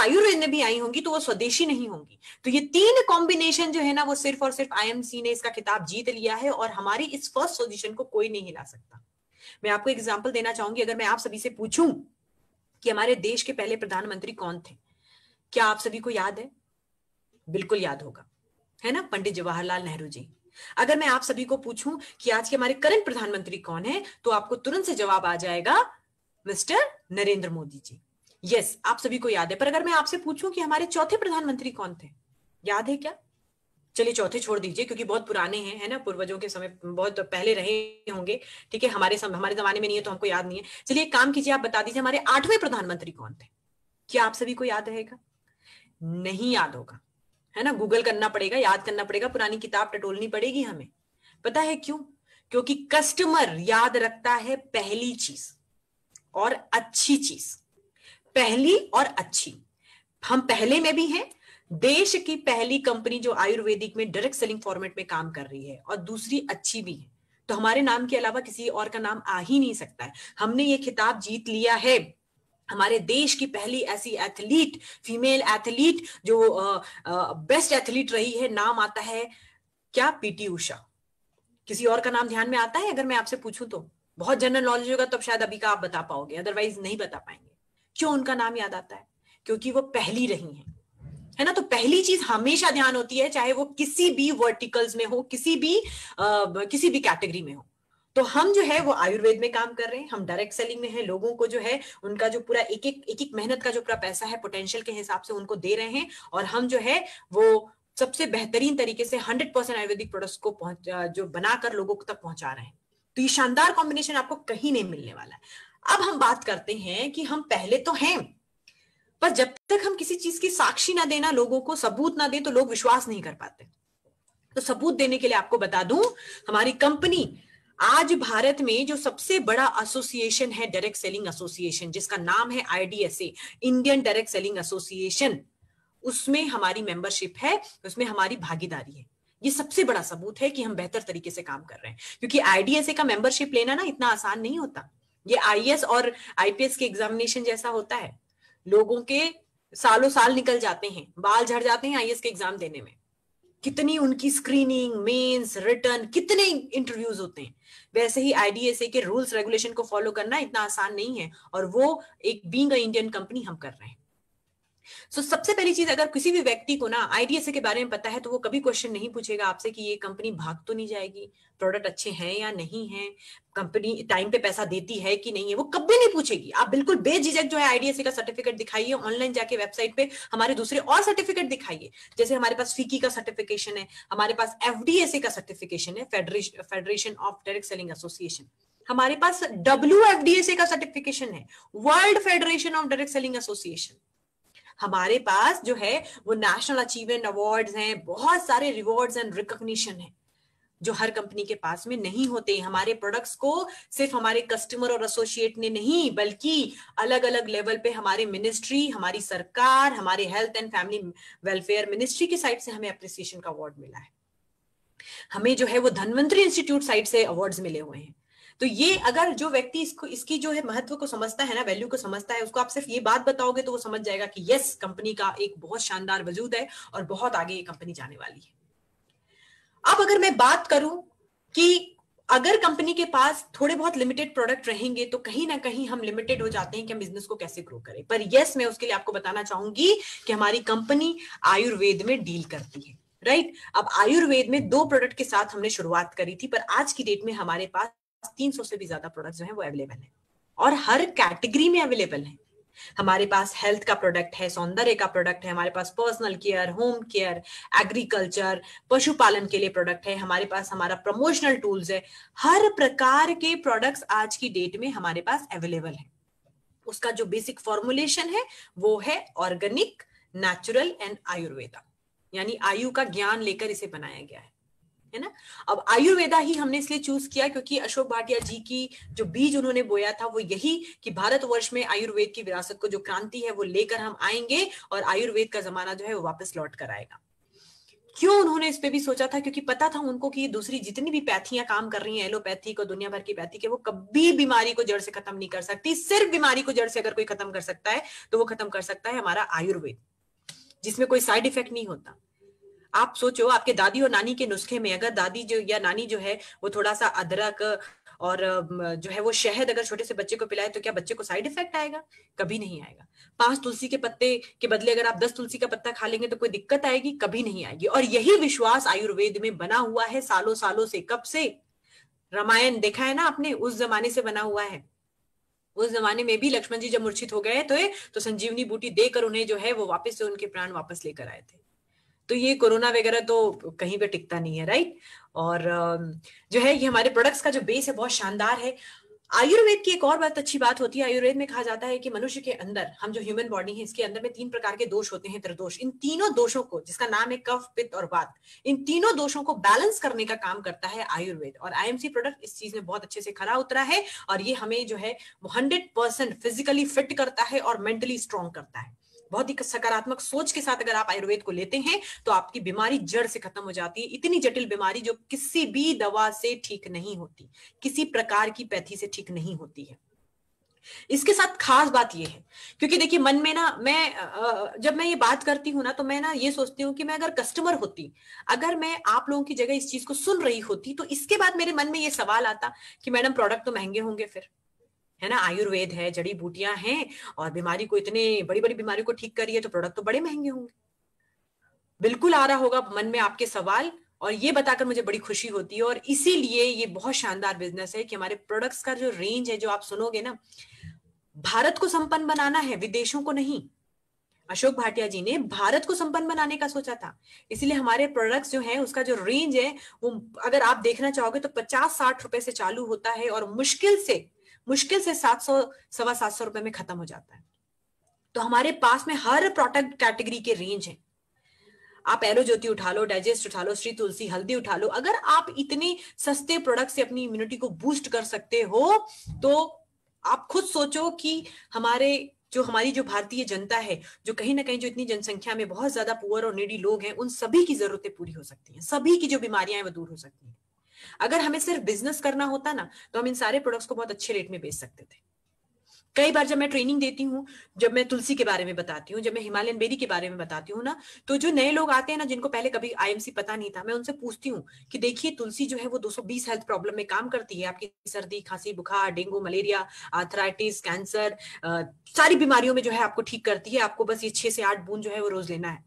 आयुर्वेद में भी आई होंगी तो वो स्वदेशी नहीं होंगी। तो ये तीन कॉम्बिनेशन जो है ना, वो सिर्फ और सिर्फ आईएमसी ने इसका खिताब जीत लिया है और हमारी इस फर्स्ट पोजीशन को कोई नहीं हिला सकता। मैं आपको एग्जांपल देना चाहूंगी। अगर मैं आप सभी से पूछूं कि हमारे देश के पहले प्रधानमंत्री कौन थे, क्या आप सभी को याद है? बिल्कुल याद होगा, है ना, पंडित जवाहरलाल नेहरू जी। अगर मैं आप सभी को पूछूं कि आज के हमारे करंट प्रधानमंत्री कौन है, तो आपको तुरंत से जवाब आ जाएगा मिस्टर नरेंद्र मोदी जी। यस, आप सभी को याद है। पर अगर मैं आपसे पूछूं कि हमारे चौथे प्रधानमंत्री कौन थे, याद है क्या? चलिए चौथे छोड़ दीजिए क्योंकि बहुत पुराने हैं, है ना, पूर्वजों के समय बहुत पहले रहे होंगे। ठीक है, हमारे जमाने में नहीं है तो हमको याद नहीं है। चलिए एक काम कीजिए, आप बता दीजिए हमारे आठवें प्रधानमंत्री कौन थे। क्या आप सभी को याद रहेगा? नहीं याद होगा, है ना, गूगल करना पड़ेगा, याद करना पड़ेगा, पुरानी किताब टटोलनी पड़ेगी हमें। पता है क्यों? क्योंकि कस्टमर याद रखता है पहली चीज और अच्छी चीज। पहली और अच्छी, हम पहले में भी हैं, देश की पहली कंपनी जो आयुर्वेदिक में डायरेक्ट सेलिंग फॉर्मेट में काम कर रही है, और दूसरी अच्छी भी है। तो हमारे नाम के अलावा किसी और का नाम आ ही नहीं सकता है। हमने ये खिताब जीत लिया है। हमारे देश की पहली ऐसी एथलीट, फीमेल एथलीट जो बेस्ट एथलीट रही है, नाम आता है क्या? पीटी उषा। किसी और का नाम ध्यान में आता है? अगर मैं आपसे पूछूं तो बहुत जनरल नॉलेज होगा, तब शायद अभी का आप बता पाओगे, अदरवाइज नहीं बता पाएंगे। क्यों उनका नाम याद आता है? क्योंकि वो पहली रही हैं, है ना। तो पहली चीज हमेशा ध्यान होती है, चाहे वो किसी भी वर्टिकल्स में हो, किसी भी कैटेगरी में हो। तो हम जो है वो आयुर्वेद में काम कर रहे हैं, हम डायरेक्ट सेलिंग में है, लोगों को जो है उनका जो पूरा एक एक मेहनत का जो पूरा पैसा है पोटेंशियल के हिसाब से उनको दे रहे हैं, और हम जो है वो सबसे बेहतरीन तरीके से 100% आयुर्वेदिक प्रोडक्ट्स को जो बनाकर लोगों तक पहुंचा रहे हैं। तो ये शानदार कॉम्बिनेशन आपको कहीं नहीं मिलने वाला है। अब हम बात करते हैं कि हम पहले तो हैं, पर जब तक हम किसी चीज की साक्षी ना देना, लोगों को सबूत ना दें, तो लोग विश्वास नहीं कर पाते। तो सबूत देने के लिए आपको बता दूं, हमारी कंपनी आज भारत में जो सबसे बड़ा एसोसिएशन है, डायरेक्ट सेलिंग एसोसिएशन, जिसका नाम है IDSA, Indian direct selling association, उसमें हमारी मेंबरशिप है, उसमें हमारी भागीदारी है। ये सबसे बड़ा सबूत है कि हम बेहतर तरीके से काम कर रहे हैं। क्योंकि आईडीएसए का मेंबरशिप लेना ना इतना आसान नहीं होता। ये आईएएस और आईपीएस के एग्जामिनेशन जैसा होता है। लोगों के सालों साल निकल जाते हैं, बाल झड़ जाते हैं आईएएस के एग्जाम देने में। कितनी उनकी स्क्रीनिंग, मेंस, रिटर्न, कितने इंटरव्यूज होते हैं। वैसे ही आईडीएसए के रूल्स रेगुलेशन को फॉलो करना इतना आसान नहीं है, और वो एक बीइंग अ इंडियन कंपनी हम कर रहे हैं। सबसे पहली चीज, अगर किसी भी व्यक्ति को ना आईडीएसए के बारे में पता है, तो वो कभी क्वेश्चन नहीं पूछेगा आपसे कि ये कंपनी भाग तो नहीं जाएगी, प्रोडक्ट अच्छे हैं या नहीं है, कंपनी टाइम पे पैसा देती है कि नहीं है, वो कभी नहीं पूछेगी। आप बिल्कुल बेझिझक जो है आईडीएसए का सर्टिफिकेट दिखाइए, ऑनलाइन जाके वेबसाइट पे हमारे दूसरे और सर्टिफिकेट दिखाइए। जैसे हमारे पास फीकी का सर्टिफिकेशन है, हमारे पास एफडीएसए का सर्टिफिकेशन है, federation of direct selling association. हमारे पास डब्ल्यूएफडीएसए का सर्टिफिकेशन है, world federation of direct selling association. हमारे पास जो है वो नेशनल अचीवमेंट अवार्ड्स हैं, बहुत सारे रिवॉर्ड्स एंड रिकॉग्निशन है जो हर कंपनी के पास में नहीं होते। हमारे प्रोडक्ट्स को सिर्फ हमारे कस्टमर और एसोसिएट ने नहीं, बल्कि अलग अलग लेवल पे हमारे मिनिस्ट्री, हमारी सरकार, हमारे health and family welfare ministry की साइड से हमें अप्रिसिएशन का अवार्ड मिला है। हमें जो है वो धन्वंतरी इंस्टीट्यूट साइड से अवार्ड्स मिले हुए हैं। तो ये अगर जो व्यक्ति इसकी जो है महत्व को समझता है ना, वैल्यू को समझता है, उसको आप सिर्फ ये बात बताओगे तो वो समझ जाएगा कि यस, कंपनी का एक बहुत शानदार वजूद है और बहुत आगे ये कंपनी जाने वाली है। अब अगर मैं बात करूं कि अगर कंपनी के पास थोड़े बहुत लिमिटेड प्रोडक्ट रहेंगे तो कहीं ना कहीं हम लिमिटेड हो जाते हैं कि हम बिजनेस को कैसे ग्रो करें। पर यस, मैं उसके लिए आपको बताना चाहूंगी कि हमारी कंपनी आयुर्वेद में डील करती है, राइट। अब आयुर्वेद में 2 प्रोडक्ट के साथ हमने शुरुआत करी थी, पर आज की डेट में हमारे पास 300 से भी ज्यादा प्रोडक्ट जो है वो अवेलेबल है, और हर कैटेगरी में अवेलेबल है। हमारे पास हेल्थ का प्रोडक्ट है, सौंदर्य का प्रोडक्ट है, हमारे पास personal care, home care, agriculture, पशुपालन के लिए प्रोडक्ट है, हमारे पास हमारा प्रमोशनल टूल्स है। हर प्रकार के प्रोडक्ट्स आज की डेट में हमारे पास अवेलेबल है। उसका जो बेसिक फॉर्मुलेशन है वो है ऑर्गेनिक, नेचुरल एंड आयुर्वेदा, यानी आयु का ज्ञान लेकर इसे बनाया गया है ना। अब आयुर्वेदा ही हमने इसलिए चूज किया क्योंकि अशोक भाटिया जी की जो बीज उन्होंने बोया था वो यही कि भारतवर्ष में आयुर्वेद की विरासत को जो क्रांति है वो लेकर हम आएंगे और आयुर्वेद का जमाना जो है वो वापस लौट कर आएगा। क्यों उन्होंने इस पे भी सोचा था? क्योंकि पता था उनको कि ये दूसरी जितनी भी पैथियां काम कर रही हैं, एलोपैथिक और दुनिया भर की पैथी के, वो कभी बीमारी को जड़ से खत्म नहीं कर सकती। सिर्फ बीमारी को जड़ से अगर कोई खत्म कर सकता है तो वो खत्म कर सकता है हमारा आयुर्वेद, जिसमें कोई साइड इफेक्ट नहीं होता। आप सोचो, आपके दादी और नानी के नुस्खे में अगर दादी जो या नानी जो है वो थोड़ा सा अदरक और जो है वो शहद अगर छोटे से बच्चे को पिलाए तो क्या बच्चे को साइड इफेक्ट आएगा? कभी नहीं आएगा। 5 तुलसी के पत्ते के बदले अगर आप 10 तुलसी का पत्ता खा लेंगे तो कोई दिक्कत आएगी? कभी नहीं आएगी। और यही विश्वास आयुर्वेद में बना हुआ है सालों सालों से। कब से? रामायण देखा है ना आपने, उस जमाने से बना हुआ है। उस जमाने में भी लक्ष्मण जी जब मूर्छित हो गए तो संजीवनी बूटी देकर उन्हें जो है वो वापस से उनके प्राण वापस लेकर आए थे। तो ये कोरोना वगैरह तो कहीं पे टिकता नहीं है, राइट। और जो है ये हमारे प्रोडक्ट्स का जो बेस है बहुत शानदार है। आयुर्वेद की एक और बहुत अच्छी बात होती है, आयुर्वेद में कहा जाता है कि मनुष्य के अंदर, हम जो ह्यूमन बॉडी है इसके अंदर में 3 प्रकार के दोष होते हैं, त्रिदोष। इन तीनों दोषों को, जिसका नाम है कफ, पित्त और वात, इन तीनों दोषों को बैलेंस करने का काम करता है आयुर्वेद। और आईएमसी प्रोडक्ट इस चीज में बहुत अच्छे से खरा उतरा है और ये हमें जो है 100% फिजिकली फिट करता है और मेंटली स्ट्रॉन्ग करता है। बहुत ही सकारात्मक सोच के साथ अगर आप आयुर्वेद को लेते हैं तो आपकी बीमारी जड़ से खत्म हो जाती है। इतनी जटिल बीमारी जो किसी भी दवा से ठीक नहीं होती, किसी प्रकार की पैथी से ठीक नहीं होती है। इसके साथ खास बात यह है, क्योंकि देखिए मन में ना, मैं जब मैं ये बात करती हूँ ना तो मैं ना ये सोचती हूँ कि मैं अगर कस्टमर होती, अगर मैं आप लोगों की जगह इस चीज को सुन रही होती, तो इसके बाद मेरे मन में ये सवाल आता कि मैडम प्रोडक्ट तो महंगे होंगे फिर, है ना, आयुर्वेद है, जड़ी बूटियां हैं और बीमारी को, इतने बड़ी बड़ी बीमारी को ठीक कर रही है तो प्रोडक्ट तो बड़े महंगे होंगे। बिल्कुल आ रहा होगा मन में आपके सवाल, और ये बताकर मुझे बड़ी खुशी होती है। और इसीलिए ये बहुत शानदार बिजनेस है कि हमारे प्रोडक्ट्स का जो रेंज है, जो आप सुनोगे ना, भारत को संपन्न बनाना है, विदेशों को नहीं। अशोक भाटिया जी ने भारत को संपन्न बनाने का सोचा था, इसलिए हमारे प्रोडक्ट्स जो है उसका जो रेंज है वो अगर आप देखना चाहोगे तो 50-60 रुपए से चालू होता है और मुश्किल से 700, 750 रुपए में खत्म हो जाता है। तो हमारे पास में हर प्रोडक्ट कैटेगरी के रेंज है। आप एलो ज्योति उठा लो, डाइजेस्ट उठा लो, श्री तुलसी हल्दी उठा लो। अगर आप इतने सस्ते प्रोडक्ट से अपनी इम्यूनिटी को बूस्ट कर सकते हो तो आप खुद सोचो कि हमारी जो भारतीय जनता है, जो कहीं ना कहीं जो इतनी जनसंख्या में बहुत ज्यादा पुअर और नीडी लोग हैं, उन सभी की जरूरतें पूरी हो सकती हैं, सभी की जो बीमारियां हैं वो दूर हो सकती हैं। अगर हमें सिर्फ बिजनेस करना होता ना तो हम इन सारे प्रोडक्ट्स को बहुत अच्छे रेट में बेच सकते थे। कई बार जब मैं ट्रेनिंग देती हूँ, जब मैं तुलसी के बारे में बताती हूँ, जब मैं हिमालयन बेरी के बारे में बताती हूँ ना, तो जो नए लोग आते हैं ना, जिनको पहले कभी आईएमसी पता नहीं था, मैं उनसे पूछती हूँ कि देखिए तुलसी जो है वो 220 हेल्थ प्रॉब्लम में काम करती है। आपकी सर्दी, खांसी, बुखार, डेंगू, मलेरिया, आर्थराइटिस, कैंसर, सारी बीमारियों में जो है आपको ठीक करती है। आपको बस ये 6 से 8 बूंद जो है वो रोज लेना है।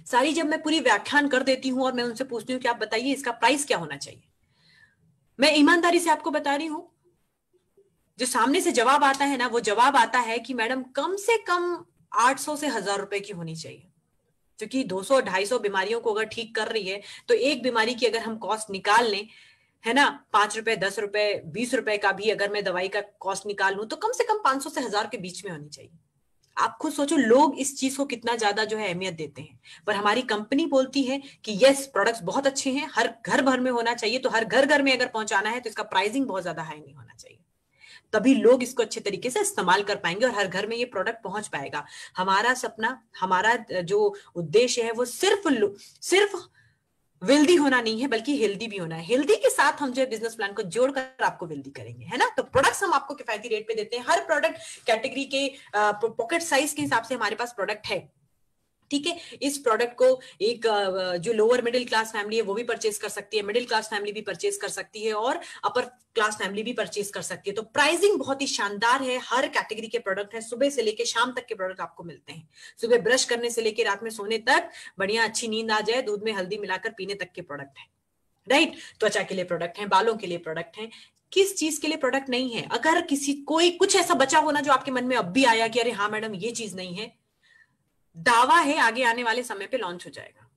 सारी जब मैं पूरी व्याख्यान कर देती हूँ और मैं उनसे पूछती हूँ कि आप बताइए इसका प्राइस क्या होना चाहिए, मैं ईमानदारी से आपको बता रही हूँ, जो सामने से जवाब आता है ना, वो जवाब आता है कि मैडम कम से कम 800 से 1000 रुपए की होनी चाहिए। क्योंकि 200-250 बीमारियों को अगर ठीक कर रही है तो एक बीमारी की अगर हम कॉस्ट निकाल लें, है ना, 5 रुपए, 10 रुपए, 20 रुपए का भी अगर मैं दवाई का कॉस्ट निकाल लूं तो कम से कम 500 से 1000 के बीच में होनी चाहिए। आप खुद सोचो लोग इस चीज को कितना ज्यादा जो है अहमियत देते हैं। पर हमारी कंपनी बोलती है कि यस, प्रोडक्ट्स बहुत अच्छे हैं, हर घर भर में होना चाहिए, तो हर घर घर में अगर पहुंचाना है तो इसका प्राइसिंग बहुत ज्यादा हाई नहीं होना चाहिए, तभी लोग इसको अच्छे तरीके से इस्तेमाल कर पाएंगे और हर घर में ये प्रोडक्ट पहुंच पाएगा। हमारा सपना, हमारा जो उद्देश्य है वो सिर्फ वेल्दी होना नहीं है, बल्कि हेल्दी भी होना है। हेल्दी के साथ हम जो है बिजनेस प्लान को जोड़कर आपको वेल्दी करेंगे, है ना। तो प्रोडक्ट्स हम आपको किफायती रेट पे देते हैं। हर प्रोडक्ट कैटेगरी के पॉकेट साइज के हिसाब से हमारे पास प्रोडक्ट है, ठीक है। इस प्रोडक्ट को एक जो लोअर मिडिल क्लास फैमिली है वो भी परचेज कर सकती है, मिडिल क्लास फैमिली भी परचेज कर सकती है और अपर क्लास फैमिली भी परचेज कर सकती है। तो प्राइसिंग बहुत ही शानदार है, हर कैटेगरी के प्रोडक्ट है, सुबह से लेके शाम तक के प्रोडक्ट आपको मिलते हैं। सुबह ब्रश करने से लेके रात में सोने तक बढ़िया अच्छी नींद आ जाए, दूध में हल्दी मिलाकर पीने तक के प्रोडक्ट है, राइट। त्वचा के लिए प्रोडक्ट है, बालों के लिए प्रोडक्ट है, किस चीज के लिए प्रोडक्ट नहीं है। अगर कोई कुछ ऐसा बचा होना जो आपके मन में अब भी आया कि अरे हाँ मैडम ये चीज नहीं है, दावा है आगे आने वाले समय पे लॉन्च हो जाएगा।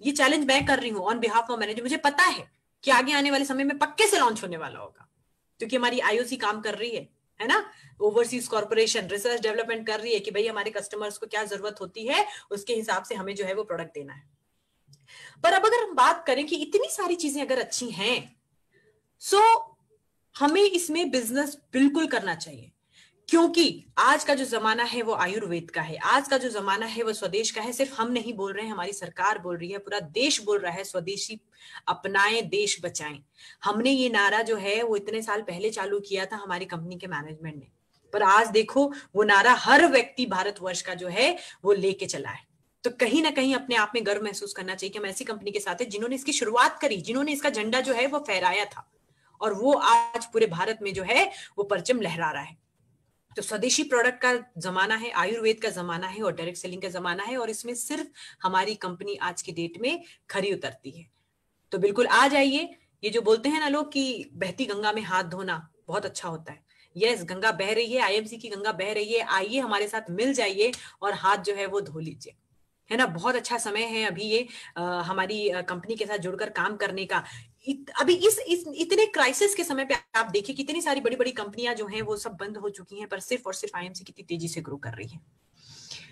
ये चैलेंज मैं कर रही हूं ऑन बिहाफ ऑफ मैनेजर, मुझे पता है कि आगे आने वाले समय में पक्के से लॉन्च होने वाला होगा, क्योंकि हमारी आईओसी काम कर रही है ना, ओवरसीज कॉर्पोरेशन रिसर्च डेवलपमेंट कर रही है कि भाई हमारे कस्टमर्स को क्या जरूरत होती है, उसके हिसाब से हमें जो है वो प्रोडक्ट देना है। पर अब अगर हम बात करें कि इतनी सारी चीजें अगर अच्छी हैं, सो हमें इसमें बिजनेस बिल्कुल करना चाहिए। क्योंकि आज का जो जमाना है वो आयुर्वेद का है, आज का जो जमाना है वो स्वदेश का है। सिर्फ हम नहीं बोल रहे हैं, हमारी सरकार बोल रही है, पूरा देश बोल रहा है, स्वदेशी अपनाएं, देश बचाएं। हमने ये नारा जो है वो इतने साल पहले चालू किया था हमारी कंपनी के मैनेजमेंट ने, पर आज देखो वो नारा हर व्यक्ति भारतवर्ष का जो है वो लेके चला है। तो कहीं ना कहीं अपने आप में गर्व महसूस करना चाहिए कि हम ऐसी कंपनी के साथ है जिन्होंने इसकी शुरुआत करी, जिन्होंने इसका झंडा जो है वो फहराया था, और वो आज पूरे भारत में जो है वो परचम लहरा रहा है। तो स्वदेशी प्रोडक्ट का जमाना है, आयुर्वेद का जमाना है, और डायरेक्ट सेलिंग का जमाना है, और इसमें सिर्फ हमारी कंपनी आज की डेट में खरी उतरती है। तो बिल्कुल आ जाइए। ये जो बोलते हैं ना लोग कि बहती गंगा में हाथ धोना बहुत अच्छा होता है, यस, गंगा बह रही है, आईएमसी की गंगा बह रही है, आइए हमारे साथ मिल जाइए और हाथ जो है वो धो लीजिए, है ना। बहुत अच्छा समय है अभी ये हमारी कंपनी के साथ जुड़कर काम करने का। अभी इस इतने क्राइसिस के समय पे आप देखिए कितनी सारी बड़ी बड़ी कंपनियां जो हैं वो सब बंद हो चुकी हैं, पर सिर्फ और सिर्फ आईएमसी कितनी तेजी से ग्रो कर रही है।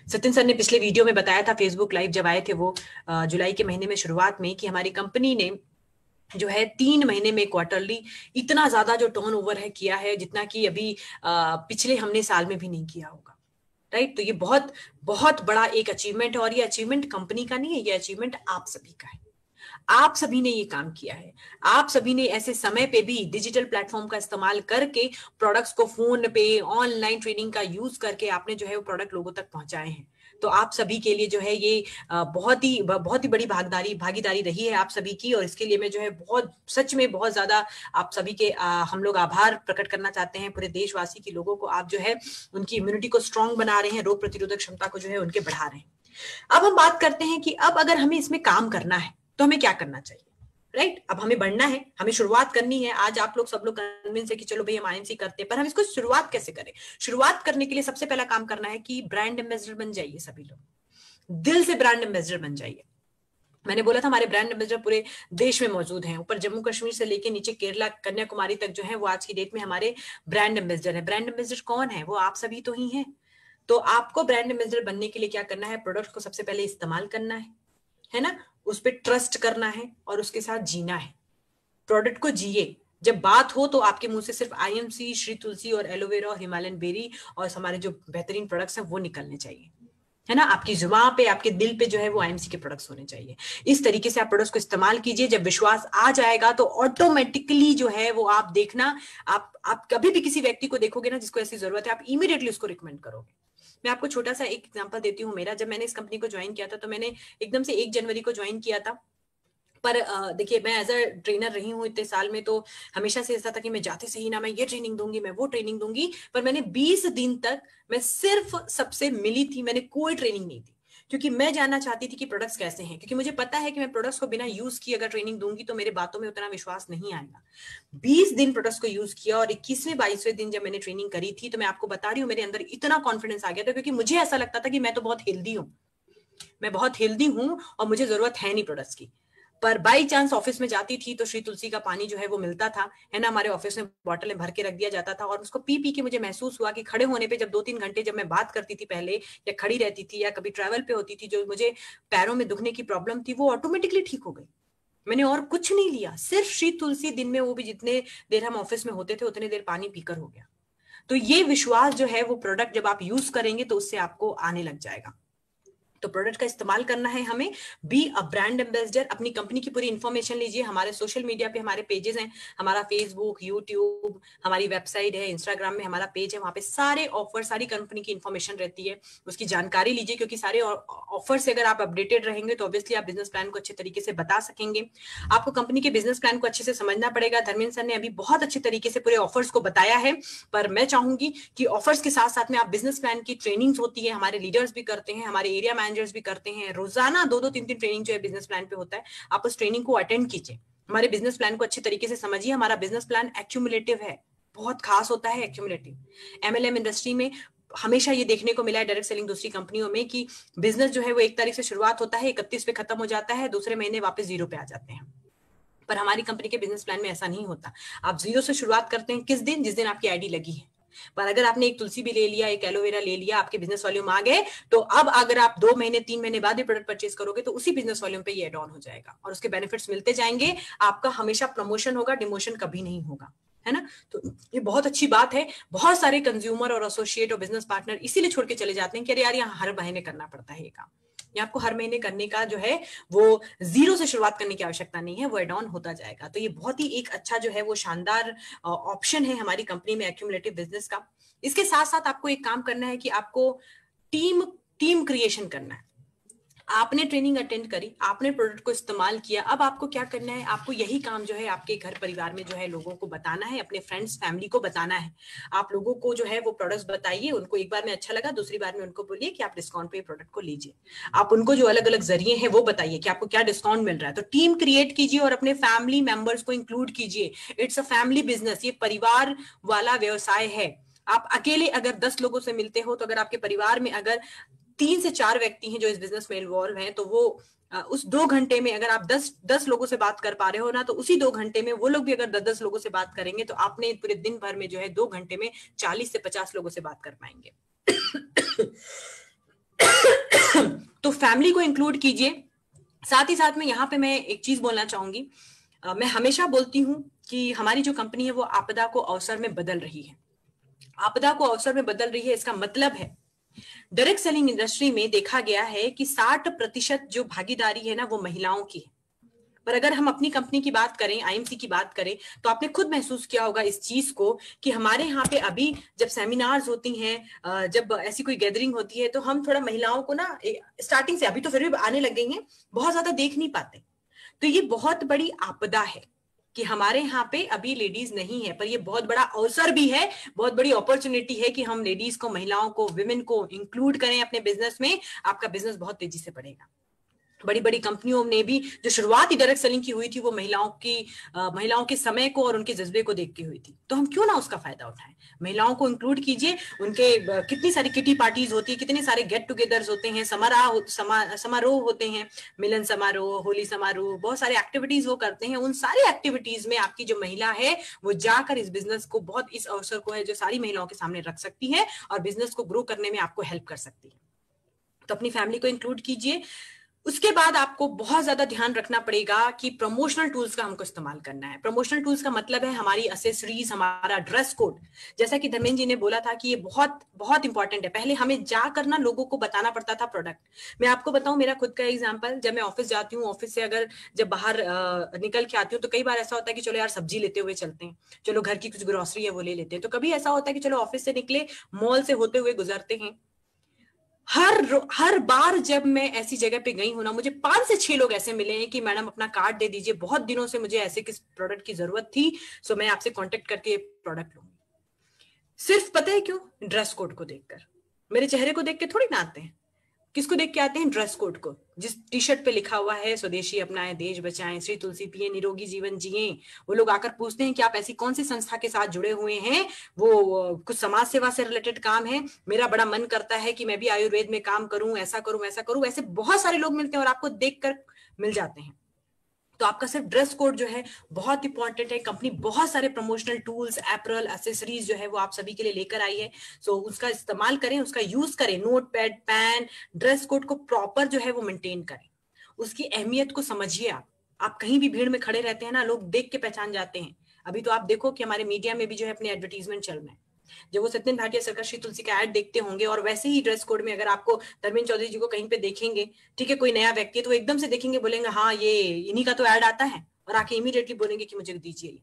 सचिन सर ने पिछले वीडियो में बताया था, फेसबुक लाइव जब आए थे वो जुलाई के महीने में शुरुआत में, कि हमारी कंपनी ने जो है 3 महीने में क्वार्टरली इतना ज्यादा जो टर्नओवर है किया है जितना कि अभी पिछले हमने साल में भी नहीं किया होगा, राइट। तो ये बहुत बहुत बड़ा एक अचीवमेंट है, और ये अचीवमेंट कंपनी का नहीं है, ये अचीवमेंट आप सभी का है। आप सभी ने ये काम किया है, आप सभी ने ऐसे समय पे भी डिजिटल प्लेटफॉर्म का इस्तेमाल करके प्रोडक्ट्स को फोन पे, ऑनलाइन ट्रेनिंग का यूज करके आपने जो है वो प्रोडक्ट लोगों तक पहुंचाए हैं। तो आप सभी के लिए जो है ये बहुत ही बड़ी भागीदारी रही है आप सभी की, और इसके लिए मैं जो है बहुत सच में बहुत ज्यादा आप सभी के हम लोग आभार प्रकट करना चाहते हैं पूरे देशवासी के लोगों को। आप जो है उनकी इम्यूनिटी को स्ट्रांग बना रहे हैं, रोग प्रतिरोधक क्षमता को जो है उनके बढ़ा रहे हैं। अब हम बात करते हैं कि अब अगर हमें इसमें काम करना है तो हमें क्या करना चाहिए, राइट। अब हमें बढ़ना है, हमें शुरुआत करनी है। आज आप लोग सब लोग कन्विंस है कि चलो भाई हम आईएमसी करते हैं, पर हम इसको शुरुआत कैसे करें। शुरुआत करने के लिए सबसे पहला काम करना है कि ब्रांड एम्बेसडर बन जाइए, सभी लोग दिल से ब्रांड एम्बेसडर बन जाइए। मैंने बोला था हमारे ब्रांड एम्बेसडर पूरे देश में मौजूद हैं, ऊपर जम्मू कश्मीर से लेके नीचे केरला कन्याकुमारी तक जो है वो आज की डेट में हमारे ब्रांड एम्बेसडर है। ब्रांड एम्बेसडर कौन है, वो आप सभी तो ही हैं। तो आपको ब्रांड एम्बेसडर बनने के लिए क्या करना है, प्रोडक्ट को सबसे पहले इस्तेमाल करना है ना, उस पर ट्रस्ट करना है और उसके साथ जीना है। प्रोडक्ट को जिए। जब बात हो तो आपके मुंह से सिर्फ आईएमसी, श्री तुलसी और एलोवेरा और हिमालयन बेरी और हमारे जो बेहतरीन प्रोडक्ट्स हैं वो निकलने चाहिए, है ना। आपकी जुबान पे, आपके दिल पे जो है वो आईएमसी के प्रोडक्ट्स होने चाहिए। इस तरीके से आप प्रोडक्ट्स को इस्तेमाल कीजिए। जब विश्वास आ जाएगा तो ऑटोमेटिकली जो है वो आप देखना, आप कभी भी किसी व्यक्ति को देखोगे ना जिसको ऐसी जरूरत है, आप इमीडिएटली उसको रिकमेंड करोगे। मैं आपको छोटा सा एक एग्जांपल देती हूँ मेरा। जब मैंने इस कंपनी को ज्वाइन किया था तो मैंने एकदम से 1 जनवरी को ज्वाइन किया था। पर देखिए मैं एज अ ट्रेनर रही हूँ इतने साल में, तो हमेशा से ऐसा था कि मैं जाते से ही ना मैं ये ट्रेनिंग दूंगी, मैं वो ट्रेनिंग दूंगी। पर मैंने 20 दिन तक मैं सिर्फ सबसे मिली थी, मैंने कोई ट्रेनिंग नहीं दी, क्योंकि मैं जानना चाहती थी कि प्रोडक्ट्स कैसे हैं, क्योंकि मुझे पता है कि मैं प्रोडक्ट्स को बिना यूज किए अगर ट्रेनिंग दूंगी तो मेरे बातों में उतना विश्वास नहीं आएगा। 20 दिन प्रोडक्ट्स को यूज किया, और 21वें-22वें दिन जब मैंने ट्रेनिंग करी थी तो मैं आपको बता रही हूँ मेरे अंदर इतना कॉन्फिडेंस आ गया था, क्योंकि मुझे ऐसा लगता था कि मैं तो बहुत हेल्दी हूँ, मैं बहुत हेल्दी हूँ और मुझे जरूरत है नहीं प्रोडक्ट्स की। पर बाई चांस ऑफिस में जाती थी तो श्री तुलसी का पानी जो है वो मिलता था, है ना, हमारे ऑफिस में बॉटल में भर के रख दिया जाता था, और उसको पी पी के मुझे महसूस हुआ कि खड़े होने पे जब 2-3 घंटे जब मैं बात करती थी पहले, या खड़ी रहती थी, या कभी ट्रैवल पे होती थी, जो मुझे पैरों में दुखने की प्रॉब्लम थी वो ऑटोमेटिकली ठीक हो गई। मैंने और कुछ नहीं लिया, सिर्फ श्री तुलसी, दिन में वो भी जितने देर हम ऑफिस में होते थे उतने देर पानी पीकर हो गया। तो ये विश्वास जो है वो प्रोडक्ट जब आप यूज करेंगे तो उससे आपको आने लग जाएगा। तो प्रोडक्ट का इस्तेमाल करना है हमें। Be a brand ambassador. अपनी कंपनी की पूरी इंफॉर्मेशन लीजिए, हमारे सोशल मीडिया पे हमारे पेजेस हैं, हमारा फेसबुक, यूट्यूब, हमारी वेबसाइट है, इंस्टाग्राम में हमारा पेज है, वहां पे सारे ऑफर, सारी कंपनी की इंफॉर्मेशन रहती है, उसकी जानकारी लीजिए, क्योंकि सारे ऑफर से अगर आप अपडेटेड रहेंगे तो ऑब्वियसली आप बिजनेस प्लान को अच्छे तरीके से बता सकेंगे। आपको कंपनी के बिजनेस प्लान को अच्छे से समझना पड़ेगा। धर्मेंद्र सर ने अभी बहुत अच्छे तरीके से पूरे ऑफर्स को बताया है, पर मैं चाहूंगी कि ऑफर्स के साथ साथ में आप बिजनेस प्लान की ट्रेनिंग्स होती है, हमारे लीडर्स भी करते हैं, हमारे एरिया मैनेजर्स भी करते हैं, रोजाना 2-2-3-3 ट्रेनिंग जो है बिजनेस प्लान पे होता है, आप उस ट्रेनिंग को अटेंड कीजिए, हमारे बिजनेस प्लान को अच्छे तरीके से समझिए। हमारा बिजनेस प्लान एक्यूमुलेटिव है, बहुत खास होता है एक्यूमुलेटिव। एमएलएम इंडस्ट्री में हमेशा ये देखने को मिला है, डायरेक्ट सेलिंग दूसरी कंपनियों में, कि बिजनेस जो है वो 1 तारीख से शुरुआत होता है, 31 पे खत्म हो जाता है, दूसरे महीने वापस 0 पे आ जाते हैं। पर हमारी कंपनी के बिजनेस प्लान में ऐसा नहीं होता। आप 0 से शुरुआत करते हैं किस दिन, जिस दिन आपकी आईडी लगी है। पर अगर आपने एक तुलसी भी ले लिया, एक एलोवेरा ले लिया, आपके बिजनेस वॉल्यूम आ गए, तो अब अगर आप 2 महीने 3 महीने बाद ये प्रोडक्ट परचेज करोगे तो उसी बिजनेस वॉल्यूम पे ये एड ऑन हो जाएगा और उसके बेनिफिट्स मिलते जाएंगे। आपका हमेशा प्रमोशन होगा, डिमोशन कभी नहीं होगा। है ना। तो ये बहुत अच्छी बात है। बहुत सारे कंज्यूमर और एसोसिएट और बिजनेस पार्टनर इसीलिए छोड़ के चले जाते हैं कि अरे यार यहाँ हर महीने करना पड़ता है ये काम। ये आपको हर महीने करने का जो है वो जीरो से शुरुआत करने की आवश्यकता नहीं है, वो एड ऑन होता जाएगा। तो ये बहुत ही एक अच्छा जो है वो शानदार ऑप्शन है हमारी कंपनी में एक्यूमुलेटिव बिजनेस का। इसके साथ साथ आपको एक काम करना है कि आपको टीम टीम क्रिएशन करना है। आपने ट्रेनिंग अटेंड करी, आपने प्रोडक्ट को इस्तेमाल किया, अब आपको क्या करना है, आपको यही काम जो है आपके घर परिवार में जो है लोगों को बताना है, अपने फ्रेंड्स फैमिली को बताना है। आप लोगों को जो है वो प्रोडक्ट्स बताइए, उनको एक बार में अच्छा लगा, दूसरी बार में उनको बोलिए कि आप डिस्काउंट पे प्रोडक्ट को लीजिए। आप उनको जो अलग अलग जरिए हैं वो बताइए कि आपको क्या डिस्काउंट मिल रहा है। तो टीम क्रिएट कीजिए और अपने फैमिली मेंबर्स को इंक्लूड कीजिए। इट्स अ फैमिली बिजनेस, ये परिवार वाला व्यवसाय है। आप अकेले अगर 10 लोगों से मिलते हो, तो अगर आपके परिवार में अगर 3 से 4 व्यक्ति हैं जो इस बिजनेस में इन्वॉल्व हैं, तो वो उस 2 घंटे में अगर आप 10 लोगों से बात कर पा रहे हो ना, तो उसी 2 घंटे में वो लोग भी अगर 10 लोगों से बात करेंगे, तो आपने पूरे दिन भर में जो है 2 घंटे में 40 से 50 लोगों से बात कर पाएंगे। तो फैमिली को इंक्लूड कीजिए। साथ ही साथ में यहाँ पे मैं एक चीज बोलना चाहूंगी, मैं हमेशा बोलती हूँ कि हमारी जो कंपनी है वो आपदा को अवसर में बदल रही है। आपदा को अवसर में बदल रही है, इसका मतलब है डायरेक्ट सेलिंग इंडस्ट्री में देखा गया है कि 60% जो भागीदारी है ना वो महिलाओं की है। पर अगर हम अपनी कंपनी की बात करें, आईएमसी की बात करें, तो आपने खुद महसूस किया होगा इस चीज को कि हमारे यहाँ पे अभी जब सेमिनार्स होती हैं, जब ऐसी कोई गैदरिंग होती है, तो हम थोड़ा महिलाओं को ना स्टार्टिंग से, अभी तो फिर भी आने लग गई हैं, बहुत ज्यादा देख नहीं पाते। तो ये बहुत बड़ी आपदा है कि हमारे यहाँ पे अभी लेडीज नहीं है, पर ये बहुत बड़ा अवसर भी है, बहुत बड़ी अपॉर्चुनिटी है कि हम लेडीज को, महिलाओं को, विमेन को इंक्लूड करें अपने बिजनेस में। आपका बिजनेस बहुत तेजी से बढ़ेगा। बड़ी बड़ी कंपनियों ने भी जो शुरुआत ही डायरेक्ट सेलिंग की हुई थी वो महिलाओं के समय को और उनके जज्बे को देख के हुई थी। तो हम क्यों ना उसका फायदा उठाएं, महिलाओं को इंक्लूड कीजिए। उनके कितनी सारी किटी पार्टीज होती है, कितने सारे गेट टुगेदर्स होते हैं, समारोह होते हैं, मिलन समारोह, होली समारोह, बहुत सारे एक्टिविटीज वो करते हैं। उन सारी एक्टिविटीज में आपकी जो महिला है वो जाकर इस बिजनेस को, बहुत इस अवसर को है जो सारी महिलाओं के सामने रख सकती है और बिजनेस को ग्रो करने में आपको हेल्प कर सकती है। तो अपनी फैमिली को इंक्लूड कीजिए। उसके बाद आपको बहुत ज्यादा ध्यान रखना पड़ेगा कि प्रमोशनल टूल्स का हमको इस्तेमाल करना है। प्रमोशनल टूल्स का मतलब है हमारी एसेसरीज, हमारा ड्रेस कोड। जैसा कि धर्मेंद्र जी ने बोला था कि ये बहुत बहुत इंपॉर्टेंट है। पहले हमें जाकर ना लोगों को बताना पड़ता था प्रोडक्ट। मैं आपको बताऊं मेरा खुद का एग्जांपल, जब मैं ऑफिस जाती हूँ, ऑफिस से अगर जब बाहर निकल के आती हूँ, तो कई बार ऐसा होता है कि चलो यार सब्जी लेते हुए चलते हैं, चलो घर की कुछ ग्रोसरी है वो ले लेते हैं। तो कभी ऐसा होता है कि चलो ऑफिस से निकले, मॉल से होते हुए गुजरते हैं। हर बार जब मैं ऐसी जगह पे गई हूं ना, मुझे 5 से 6 लोग ऐसे मिले हैं कि मैडम अपना कार्ड दे दीजिए, बहुत दिनों से मुझे ऐसे किस प्रोडक्ट की जरूरत थी, सो मैं आपसे कांटेक्ट करके प्रोडक्ट लूंगी। सिर्फ पता है क्यों? ड्रेस कोड को देखकर। मेरे चेहरे को देख के थोड़ी ना आते हैं, किसको देख के आते हैं? ड्रेस कोड को। जिस टी शर्ट पे लिखा हुआ है स्वदेशी अपनाएं, देश बचाएं, श्री तुलसी पिए, निरोगी जीवन जिए, वो लोग आकर पूछते हैं कि आप ऐसी कौन सी संस्था के साथ जुड़े हुए हैं, वो कुछ समाज सेवा से रिलेटेड काम है, मेरा बड़ा मन करता है कि मैं भी आयुर्वेद में काम करूं, ऐसा करूं वैसा करूं। ऐसे बहुत सारे लोग मिलते हैं और आपको देखकर मिल जाते हैं। तो आपका सिर्फ ड्रेस कोड जो है बहुत इंपॉर्टेंट है। कंपनी बहुत सारे प्रमोशनल टूल्स, एपरल, एक्सेसरीज जो है वो आप सभी के लिए लेकर आई है। सो उसका इस्तेमाल करें, उसका यूज करें। Note pad, pen, dress code को प्रॉपर जो है वो मेंटेन करें, उसकी अहमियत को समझिए। आप कहीं भी भीड़ में खड़े रहते हैं ना, लोग देख के पहचान जाते हैं। अभी तो आप देखो कि हमारे मीडिया में भी जो है अपने एडवर्टीजमेंट चल रहे हैं। जब वो सत्येंद्र भाटिया सरकार श्री तुलसी का ऐड देखते होंगे, और वैसे ही ड्रेस कोड में अगर आपको धर्मेंद्र चौधरी जी को कहीं पे देखेंगे, ठीक है, कोई नया व्यक्ति है, तो एकदम से देखेंगे, बोलेंगे हाँ ये इन्हीं का तो ऐड आता है, और आके इमीडिएटली बोलेंगे कि मुझे दीजिए।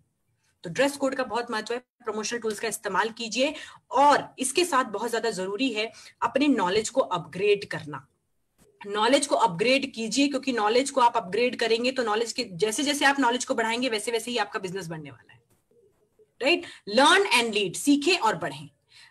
तो ड्रेस कोड का बहुत महत्व है। प्रमोशनल टूल्स का इस्तेमाल कीजिए। और इसके साथ बहुत ज्यादा जरूरी है अपने नॉलेज को अपग्रेड करना। नॉलेज को अपग्रेड कीजिए, क्योंकि नॉलेज को आप अपग्रेड करेंगे तो नॉलेज के जैसे जैसे आप नॉलेज को बढ़ाएंगे वैसे वैसे ही आपका बिजनेस बढ़ने वाला है। राइट? लर्न एंड लीड, सीखें और बढ़ें।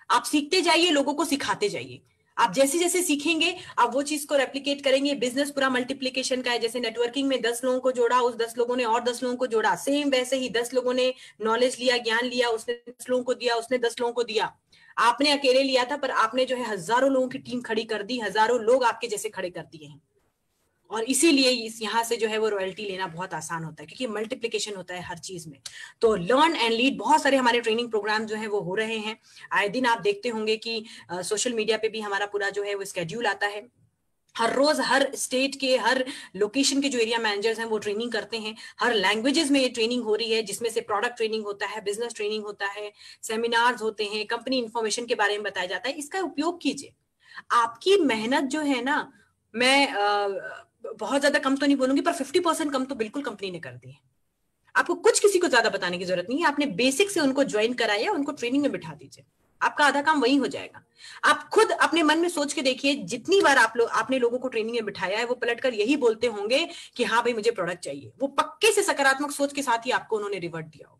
आप सीखते जाइए, लोगों को सिखाते जाइए। आप जैसे जैसे सीखेंगे आप वो चीज को रेप्लिकेट करेंगे। बिजनेस पूरा मल्टीप्लिकेशन का है। जैसे नेटवर्किंग में 10 लोगों को जोड़ा, उस 10 लोगों ने और 10 लोगों को जोड़ा, सेम वैसे ही 10 लोगों ने नॉलेज लिया, ज्ञान लिया, उसने 10 लोगों को दिया, उसने 10 लोगों को दिया। आपने अकेले लिया था, पर आपने जो है हजारों लोगों की टीम खड़ी कर दी, हजारों लोग आपके जैसे खड़े कर दिए हैं। और इसीलिए यहाँ से जो है वो रॉयल्टी लेना बहुत आसान होता है, क्योंकि मल्टीप्लिकेशन होता है हर चीज में। तो लर्न एंड लीड, बहुत सारे हमारे ट्रेनिंग प्रोग्राम जो है वो हो रहे हैं। आए दिन आप देखते होंगे कि सोशल मीडिया पे भी हमारा पूरा जो है वो स्केड्यूल आता है। हर रोज हर स्टेट के हर लोकेशन के जो एरिया मैनेजर्स हैं वो ट्रेनिंग करते हैं, हर लैंग्वेजेस में ये ट्रेनिंग हो रही है, जिसमें से प्रोडक्ट ट्रेनिंग होता है, बिजनेस ट्रेनिंग होता है, सेमिनार्स होते हैं, कंपनी इंफॉर्मेशन के बारे में बताया जाता है। इसका उपयोग कीजिए। आपकी मेहनत जो है ना, मैं बहुत ज्यादा कम तो नहीं बोलूंगी, पर 50% कम तो बिल्कुल कंपनी ने कर दी है। आपको कुछ किसी को ज्यादा बताने की जरूरत नहीं है, आपने बेसिक से उनको ज्वाइन कराया, उनको ट्रेनिंग में बिठा दीजिए, आपका आधा काम वही हो जाएगा। आप खुद अपने मन में सोच के देखिए, जितनी बार आपने लोगों को ट्रेनिंग में बिठाया है, वो पलटकर यही बोलते होंगे कि हाँ भाई मुझे प्रोडक्ट चाहिए। वो पक्के से सकारात्मक सोच के साथ ही आपको उन्होंने रिवर्ट दिया होगा।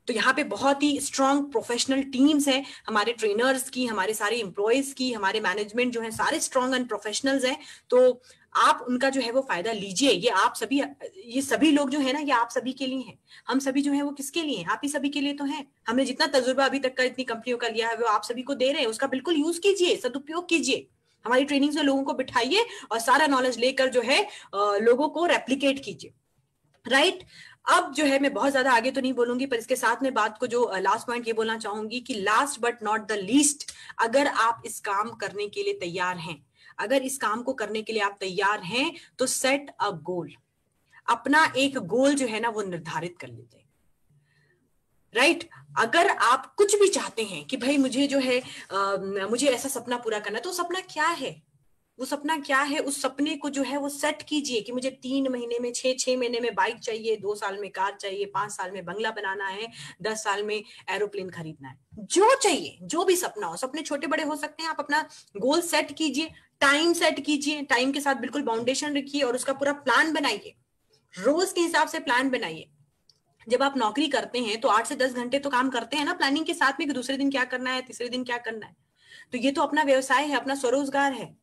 तो यहाँ पे बहुत ही स्ट्रॉन्ग प्रोफेशनल टीम्स हैं, हमारे ट्रेनर्स की, हमारे सारे एम्प्लॉयज की, हमारे मैनेजमेंट जो है सारे स्ट्रॉन्ग एंड प्रोफेशनल्स हैं। तो आप उनका जो है वो फायदा लीजिए। ये सभी लोग जो है ना, ये आप सभी के लिए हैं। हम सभी जो है वो किसके लिए हैं? आप ही सभी के लिए तो हैं। हमने जितना तजुर्बा अभी तक का इतनी कंपनियों का लिया है, वो आप सभी को दे रहे हैं। उसका बिल्कुल यूज कीजिए, सदुपयोग कीजिए। हमारी ट्रेनिंग से लोगों को बिठाइए और सारा नॉलेज लेकर जो है लोगों को रेप्लिकेट कीजिए। राइट। अब जो है मैं बहुत ज्यादा आगे तो नहीं बोलूंगी, पर इसके साथ में बात को जो लास्ट पॉइंट ये बोलना चाहूंगी कि last but not the least, अगर आप इस काम करने के लिए तैयार हैं, अगर इस काम को करने के लिए आप तैयार हैं, तो सेट अ गोल। अपना एक गोल जो है ना वो निर्धारित कर लीजिए। राइट। अगर आप कुछ भी चाहते हैं कि भाई मुझे जो है मुझे ऐसा सपना पूरा करना है, तो सपना क्या है? वो सपना क्या है? उस सपने को जो है वो सेट कीजिए कि मुझे 3 महीने में, 6 महीने में बाइक चाहिए, 2 साल में कार चाहिए, 5 साल में बंगला बनाना है, 10 साल में एरोप्लेन खरीदना है। जो चाहिए, जो भी सपना हो, सपने छोटे बड़े हो सकते हैं। आप अपना गोल सेट कीजिए, टाइम सेट कीजिए, टाइम के साथ बिल्कुल बाउंडेशन रखिए और उसका पूरा प्लान बनाइए। रोज के हिसाब से प्लान बनाइए। जब आप नौकरी करते हैं तो 8 से 10 घंटे तो काम करते हैं ना प्लानिंग के साथ में, कि दूसरे दिन क्या करना है, तीसरे दिन क्या करना है। तो ये तो अपना व्यवसाय है, अपना स्वरोजगार है।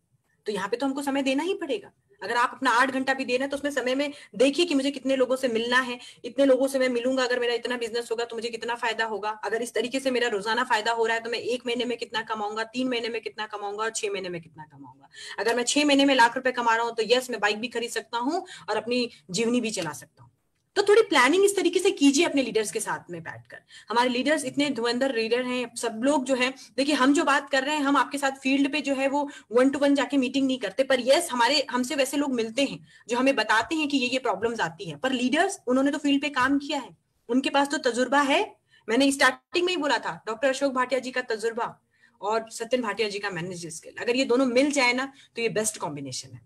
तो यहाँ पे तो हमको समय देना ही पड़ेगा। अगर आप अपना 8 घंटा भी दे रहे हैं तो उसमें समय में देखिए कि मुझे कितने लोगों से मिलना है, इतने लोगों से मैं मिलूंगा, अगर मेरा इतना बिजनेस होगा तो मुझे कितना फायदा होगा। अगर इस तरीके से मेरा रोजाना फायदा हो रहा है तो मैं 1 महीने में कितना कमाऊंगा, 3 महीने में कितना कमाऊंगा और 6 महीने में कितना कमाऊंगा। अगर मैं 6 महीने में लाख रुपए कमा रहा हूं तो यस, मैं बाइक भी खरीद सकता हूँ और अपनी जीवनी भी चला सकता हूँ। तो थोड़ी प्लानिंग इस तरीके से कीजिए अपने लीडर्स के साथ में बैठकर। हमारे लीडर्स इतने धुरंधर लीडर हैं, सब लोग जो है, देखिए हम जो बात कर रहे हैं, हम आपके साथ फील्ड पे जो है वो 1 to 1 जाके मीटिंग नहीं करते, पर यस हमसे वैसे लोग मिलते हैं जो हमें बताते हैं कि ये प्रॉब्लम्स आती है। पर लीडर्स, उन्होंने तो फील्ड पे काम किया है, उनके पास तो तजुर्बा है। मैंने स्टार्टिंग में ही बोला था, डॉक्टर अशोक भाटिया जी का तजुर्बा और सत्यन भाटिया जी का मैनेजर स्किल, अगर ये दोनों मिल जाए ना तो ये बेस्ट कॉम्बिनेशन है।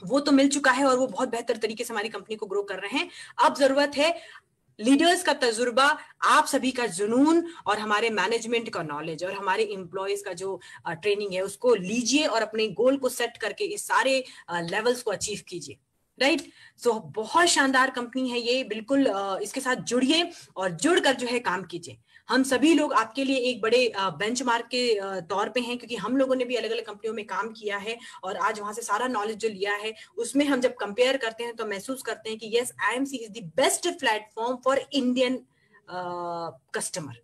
वो तो मिल चुका है और वो बहुत बेहतर तरीके से हमारी कंपनी को ग्रो कर रहे हैं। अब जरूरत है लीडर्स का तजुर्बा, आप सभी का जुनून और हमारे मैनेजमेंट का नॉलेज और हमारे एम्प्लॉयज का जो ट्रेनिंग है उसको लीजिए और अपने गोल को सेट करके इस सारे लेवल्स को अचीव कीजिए। राइट। सो बहुत शानदार कंपनी है ये, बिल्कुल इसके साथ जुड़िए और जुड़कर जो है काम कीजिए। हम सभी लोग आपके लिए एक बड़े बेंचमार्क के तौर पे हैं, क्योंकि हम लोगों ने भी अलग अलग कंपनियों में काम किया है और आज वहां से सारा नॉलेज जो लिया है उसमें हम जब कंपेयर करते हैं तो महसूस करते हैं कि yes, IMC is the best platform for Indian customer.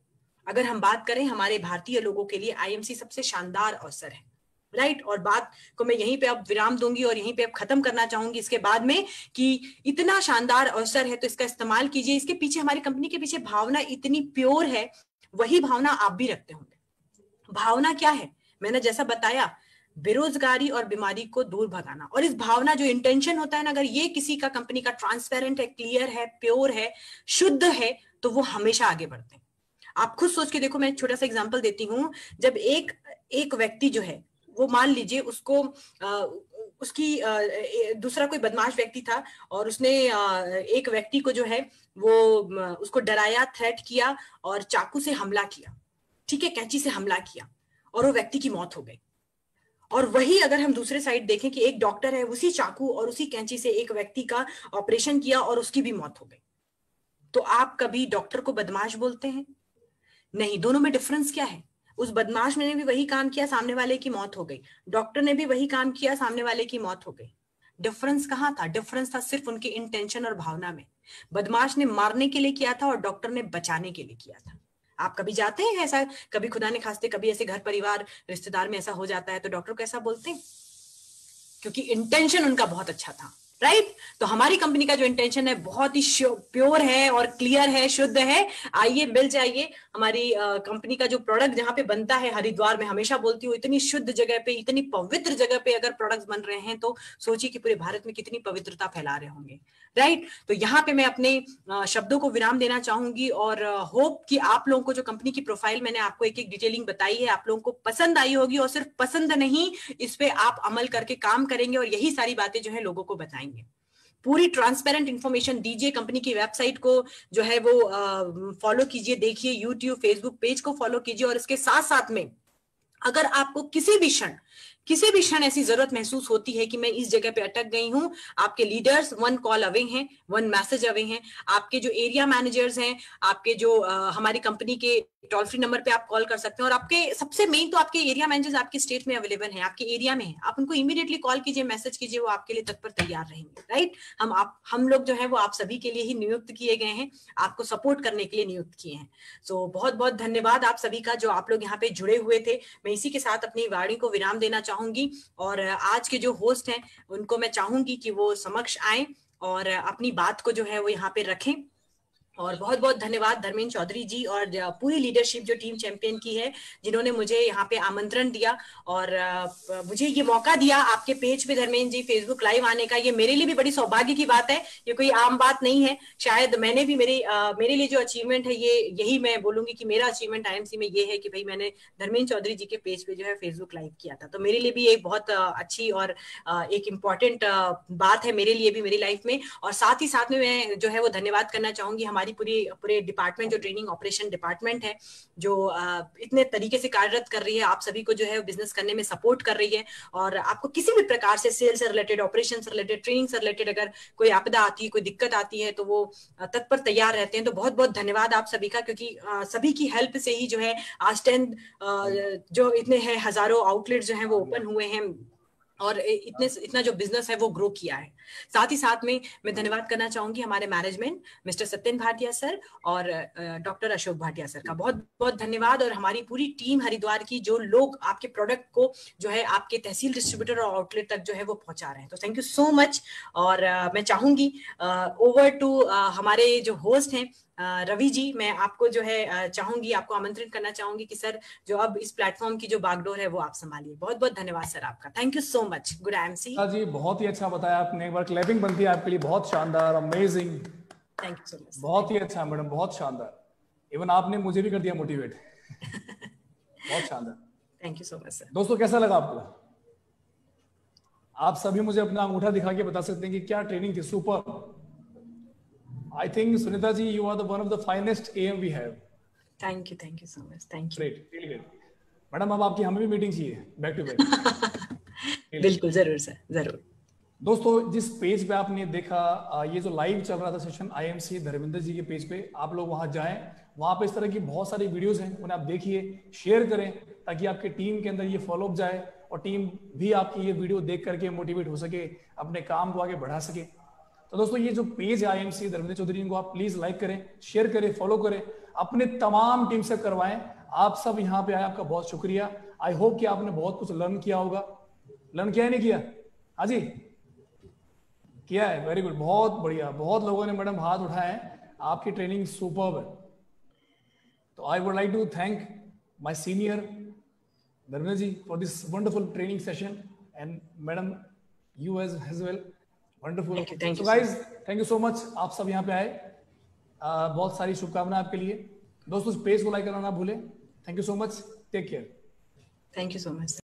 अगर हम बात करें हमारे भारतीय लोगों के लिए, आईएमसी सबसे शानदार अवसर है। राइट। और बात को मैं यहीं पे अब विराम दूंगी और यहीं पे अब खत्म करना चाहूंगी इसके बाद में, कि इतना शानदार अवसर है तो इसका इस्तेमाल कीजिए। इसके पीछे, हमारी कंपनी के पीछे भावना इतनी प्योर है, वही भावना आप भी रखते होंगे। भावना क्या है? मैंने जैसा बताया, बेरोजगारी और बीमारी को दूर भगाना। और इस भावना, जो इंटेंशन होता है ना, अगर ये किसी का, कंपनी का ट्रांसपेरेंट है, क्लियर है, प्योर है, शुद्ध है, तो वो हमेशा आगे बढ़ते हैं। आप खुद सोच के देखो, मैं एक छोटा सा एग्जांपल देती हूँ। जब एक व्यक्ति जो है वो, मान लीजिए उसको दूसरा कोई बदमाश व्यक्ति था और उसने एक व्यक्ति को जो है वो उसको डराया, थ्रेट किया और चाकू से हमला किया, ठीक है, कैंची से हमला किया और वो व्यक्ति की मौत हो गई। और वही अगर हम दूसरे साइड देखें कि एक डॉक्टर है, उसी चाकू और उसी कैंची से एक व्यक्ति का ऑपरेशन किया और उसकी भी मौत हो गई, तो आप कभी डॉक्टर को बदमाश बोलते हैं? नहीं। दोनों में डिफरेंस क्या है? उस बदमाश ने भी वही काम किया, सामने वाले की मौत हो गई। डॉक्टर ने भी वही काम किया, सामने वाले की मौत हो गई। डिफरेंस कहाँ था? डिफरेंस था सिर्फ उनके इंटेंशन और भावना में। बदमाश ने मारने के लिए किया था और डॉक्टर ने बचाने के लिए किया था। आप कभी जाते हैं ऐसा, कभी खुदा ने खास्ते कभी ऐसे घर परिवार रिश्तेदार में ऐसा हो जाता है तो डॉक्टर को ऐसा बोलते हैं, क्योंकि इंटेंशन उनका बहुत अच्छा था। राइट। तो हमारी कंपनी का जो इंटेंशन है बहुत ही प्योर है और क्लियर है, शुद्ध है। आइए, मिल जाइए, हमारी कंपनी का जो प्रोडक्ट जहाँ पे बनता है हरिद्वार में, हमेशा बोलती हूँ इतनी शुद्ध जगह पे, इतनी पवित्र जगह पे अगर प्रोडक्ट्स बन रहे हैं तो सोचिए कि पूरे भारत में कितनी पवित्रता फैला रहे होंगे, राइट। तो यहाँ पे मैं अपने शब्दों को विराम देना चाहूंगी और होप कि आप लोगों को जो कंपनी की प्रोफाइल मैंने आपको एक एक डिटेलिंग बताई है आप लोगों को पसंद आई होगी, और सिर्फ पसंद नहीं, इस पे आप अमल करके काम करेंगे और यही सारी बातें जो है लोगों को बताएंगे। पूरी ट्रांसपेरेंट इंफॉर्मेशन दीजिए, कंपनी की वेबसाइट को जो है वो फॉलो कीजिए, देखिए यूट्यूब फेसबुक पेज को फॉलो कीजिए, और इसके साथ साथ में अगर आपको किसी भी क्षण ऐसी जरूरत महसूस होती है कि मैं इस जगह पे अटक गई हूं, आपके लीडर्स वन कॉल अवे हैं, वन मैसेज अवे हैं। आपके जो एरिया मैनेजर्स हैं, आपके जो हमारी कंपनी के टोल फ्री नंबर पे आप कॉल कर सकते हैं, और आपके सबसे मेन तो आपके एरिया मैनेजर्स आपके स्टेट में अवेलेबल हैं, आपके एरिया में हैं, आप उनको इमीडिएटली कॉल कीजिए, मैसेज कीजिए, वो आपके लिए तत्पर तैयार रहेंगे, राइट। हम लोग जो है वो आप सभी के लिए ही नियुक्त किए गए हैं, आपको सपोर्ट करने के लिए नियुक्त किए हैं। सो बहुत बहुत धन्यवाद आप सभी का जो आप लोग यहाँ पे जुड़े हुए थे। मैं इसी के साथ अपनी वाणी को विराम देना चाहूंगी, और आज के जो होस्ट हैं उनको मैं चाहूंगी कि वो समक्ष आए और अपनी बात को जो है वो यहाँ पे रखें। और बहुत बहुत धन्यवाद धर्मेंद्र चौधरी जी और पूरी लीडरशिप जो टीम चैंपियन की है, जिन्होंने मुझे यहाँ पे आमंत्रण दिया और मुझे ये मौका दिया आपके पेज पे धर्मेंद्र जी फेसबुक लाइव आने का। ये मेरे लिए भी बड़ी सौभाग्य की बात है, ये कोई आम बात नहीं है। शायद मैंने भी मेरे लिए जो अचीवमेंट है ये यही मैं बोलूंगी कि मेरा अचीवमेंट आईएमसी में ये है कि भाई मैंने धर्मेंद्र चौधरी जी के पेज पे जो है फेसबुक लाइव किया था। तो मेरे लिए भी एक बहुत अच्छी और एक इम्पॉर्टेंट बात है मेरे लिए भी मेरी लाइफ में। और साथ ही साथ में मैं जो है वो धन्यवाद करना चाहूंगी हमारी पूरे डिपार्टमेंट, जो ट्रेनिंग ऑपरेशन डिपार्टमेंट है, जो इतने तरीके से कार्यरत कर रही है, आप सभी को जो है बिजनेस करने में सपोर्ट कर रही है। और आपको किसी भी प्रकार से सेल्स से रिलेटेड, ऑपरेशन से रिलेटेड, ट्रेनिंग से रिलेटेड अगर कोई आपदा आती है, कोई दिक्कत आती है, तो वो तत्पर तैयार रहते हैं। तो बहुत बहुत धन्यवाद आप सभी का, क्योंकि सभी की हेल्प से ही जो है आज 10 जो इतने हैं हजारों आउटलेट जो है वो ओपन हुए हैं, और इतना जो बिजनेस है वो ग्रो किया है। साथ ही साथ में मैं धन्यवाद करना चाहूंगी हमारे management mister Satyan Bhatia sir और डॉक्टर अशोक भाटिया सर का बहुत बहुत धन्यवाद, और हमारी पूरी टीम हरिद्वार की, जो लोग आपके प्रोडक्ट को जो है आपके तहसील डिस्ट्रीब्यूटर और आउटलेट तक जो है वो पहुंचा रहे हैं। तो थैंक यू सो मच। और मैं चाहूंगी ओवर टू हमारे जो होस्ट हैं रवि जी, मैं आपको जो है चाहूंगी, आपको आमंत्रित करना चाहूंगी कि सर जो अब इस प्लेटफॉर्म की जो बागडोर है वो आप संभालिए। बहुत बहुत धन्यवाद सर आपका, thank you so much. Good IMC ji, बहुत ही अच्छा बताया आपने, एक बार क्लैपिंग बनती है आपके लिए, बहुत शानदार, amazing, thank you so much, बहुत ही अच्छा मैडम, बहुत शानदार। इवन आपने मुझे भी कर दिया मोटिवेट बहुत शानदार, thank you so much sir. दोस्तों कैसा लगा आपको? आप सभी मुझे अपना अंगूठा दिखा के बता सकते हैं कि क्या ट्रेनिंग थी, super. I think Sunita ji, you are the one of the finest AM we have. Thank you so much. Thank you. Great, really great. Madam अब आपकी हमें भी मीटिंग चाहिए बैक टू बैक। बिल्कुल, जरूर सर, जरूर। दोस्तों जिस पेज पे आपने देखा, ये जो लाइव चल रहा था सेशन आईएमसी धर्मेंद्र जी के पेज पे, आप लोग वहां जाएं, वहां पे इस तरह की बहुत सारी वीडियोस हैं, उन्हें आप देखिए, शेयर करें, ताकि आपके टीम के अंदर ये फॉलोअप जाए और टीम भी आपकी ये वीडियो देख करके मोटिवेट हो सके, अपने काम को आगे बढ़ा सके। तो दोस्तों ये जो पेज है आईएमसी धर्मेंद्र चौधरी, इनको आप प्लीज लाइक करें, शेयर करें, फॉलो करें, अपने तमाम टीम से करवाएं। आप सब यहाँ पे आए, आपका बहुत शुक्रिया। आई होप कि आपने बहुत कुछ लर्न किया होगा। लर्न किया है नहीं किया? हाँ जी किया है, वेरी गुड, बहुत बढ़िया। बहुत लोगों ने मैडम हाथ उठाए हैं, आपकी ट्रेनिंग सुपर्ब है। तो I would like to thank my senior Dharmendra ji for this wonderful training session, and madam you as well, wonderful. So guys thank you so much, आप सब यहाँ पे आए, बहुत सारी शुभकामनाएं आपके लिए। दोस्तों पेज को लाइक करना ना भूलें। Thank you so much, take care. Thank you so much.